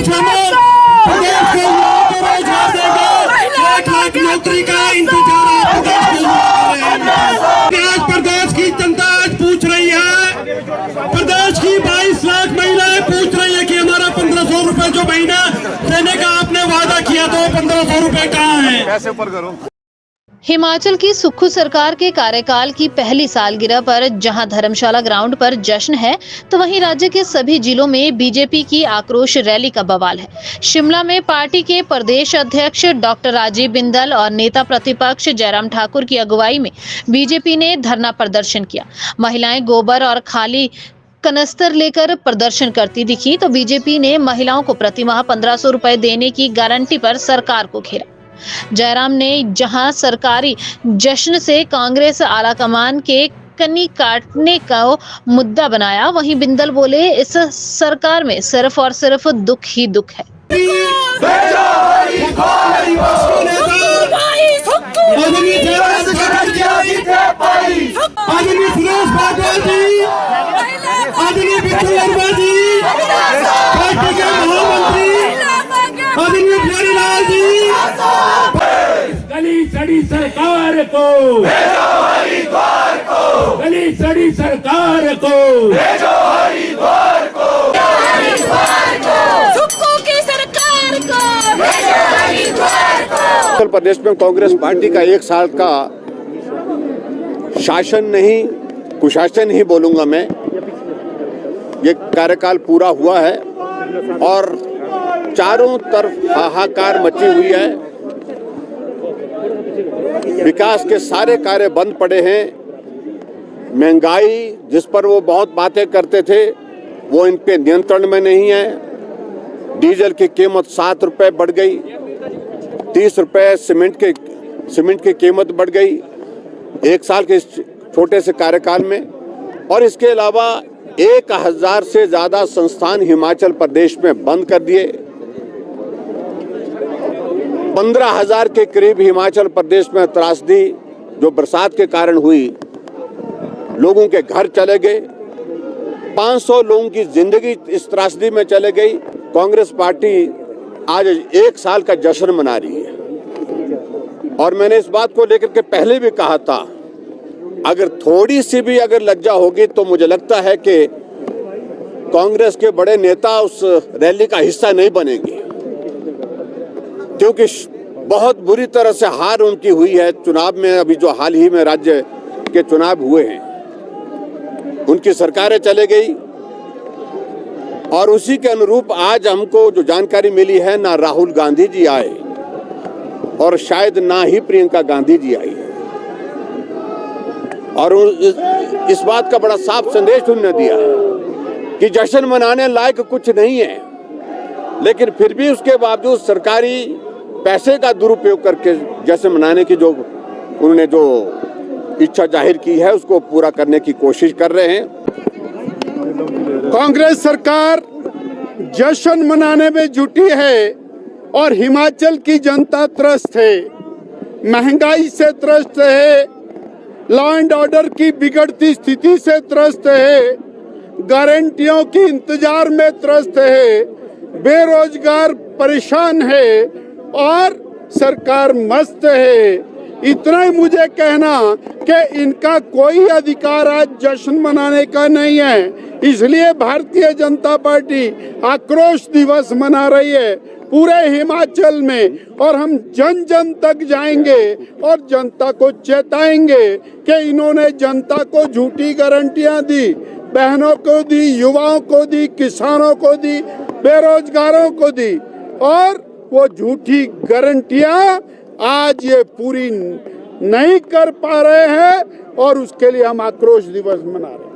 प्रदेश के युवाओं को रोजगार देंगे। 1 लाख नौकरी का इंतजार आज प्रदेश की जनता आज पूछ रही है। प्रदेश की 22 लाख महिलाएं पूछ रही है कि हमारा 1500 रुपए जो महीना देने का आपने वादा किया तो 1500 रुपए कहाँ है। कैसे ऊपर करो। हिमाचल की सुक्खू सरकार के कार्यकाल की पहली सालगिरह पर जहां धर्मशाला ग्राउंड पर जश्न है, तो वहीं राज्य के सभी जिलों में बीजेपी की आक्रोश रैली का बवाल है। शिमला में पार्टी के प्रदेश अध्यक्ष डॉक्टर राजीव बिंदल और नेता प्रतिपक्ष जयराम ठाकुर की अगुवाई में बीजेपी ने धरना प्रदर्शन किया। महिलाएं गोबर और खाली कनस्तर लेकर प्रदर्शन करती दिखी, तो बीजेपी ने महिलाओं को प्रतिमाह 1500 रुपए देने की गारंटी पर सरकार को घेरा। जयराम ने जहां सरकारी जश्न से कांग्रेस आलाकमान के कनी काटने का मुद्दा बनाया, वहीं बिंदल बोले इस सरकार में सिर्फ और सिर्फ दुख ही दुख है। गली सड़ी सरकार को भेजो हरिद्वार को, गली सड़ी सरकार को भेजो हरिद्वार को, सुक्खू की सरकार को भेजो हरिद्वार को। उत्तर प्रदेश में कांग्रेस पार्टी का 1 साल का शासन नहीं, कुशासन ही बोलूंगा मैं, ये कार्यकाल पूरा हुआ है और चारों तरफ हाहाकार मची हुई है। विकास के सारे कार्य बंद पड़े हैं। महंगाई जिस पर वो बहुत बातें करते थे वो इनके नियंत्रण में नहीं है। डीजल की कीमत 7 रुपए बढ़ गई, 30 रुपए सीमेंट की कीमत बढ़ गई 1 साल के छोटे से कार्यकाल में। और इसके अलावा 1000 से ज्यादा संस्थान हिमाचल प्रदेश में बंद कर दिए। 15,000 के करीब हिमाचल प्रदेश में त्रासदी जो बरसात के कारण हुई, लोगों के घर चले गए, 500 लोगों की जिंदगी इस त्रासदी में चले गई। कांग्रेस पार्टी आज 1 साल का जश्न मना रही है और मैंने इस बात को लेकर के पहले भी कहा था, अगर थोड़ी सी भी अगर लज्जा होगी तो मुझे लगता है कि कांग्रेस के बड़े नेता उस रैली का हिस्सा नहीं बनेंगे, क्योंकि बहुत बुरी तरह से हार उनकी हुई है चुनाव में। अभी जो हाल ही में राज्य के चुनाव हुए हैं, उनकी सरकारें चले गई और उसी के अनुरूप आज हमको जो जानकारी मिली है, ना राहुल गांधी जी आए और शायद ना ही प्रियंका गांधी जी आई है। और इस बात का बड़ा साफ संदेश उन्होंने दिया कि जश्न मनाने लायक कुछ नहीं है, लेकिन फिर भी उसके बावजूद सरकारी पैसे का दुरुपयोग करके जश्न मनाने की जो उन्होंने जो इच्छा जाहिर की है उसको पूरा करने की कोशिश कर रहे हैं। कांग्रेस सरकार जश्न मनाने में जुटी है और हिमाचल की जनता त्रस्त है, महंगाई से त्रस्त है, लॉ एंड ऑर्डर की बिगड़ती स्थिति से त्रस्त है, गारंटियों की इंतजार में त्रस्त है, बेरोजगार परेशान है और सरकार मस्त है। इतना ही मुझे कहना कि इनका कोई अधिकार आज जश्न मनाने का नहीं है, इसलिए भारतीय जनता पार्टी आक्रोश दिवस मना रही है पूरे हिमाचल में। और हम जन जन तक जाएंगे और जनता को चेताएंगे कि इन्होंने जनता को झूठी गारंटियां दी, बहनों को दी, युवाओं को दी, किसानों को दी, बेरोजगारों को दी, और वो झूठी गारंटियां आज ये पूरी नहीं कर पा रहे हैं और उसके लिए हम आक्रोश दिवस मना रहे हैं।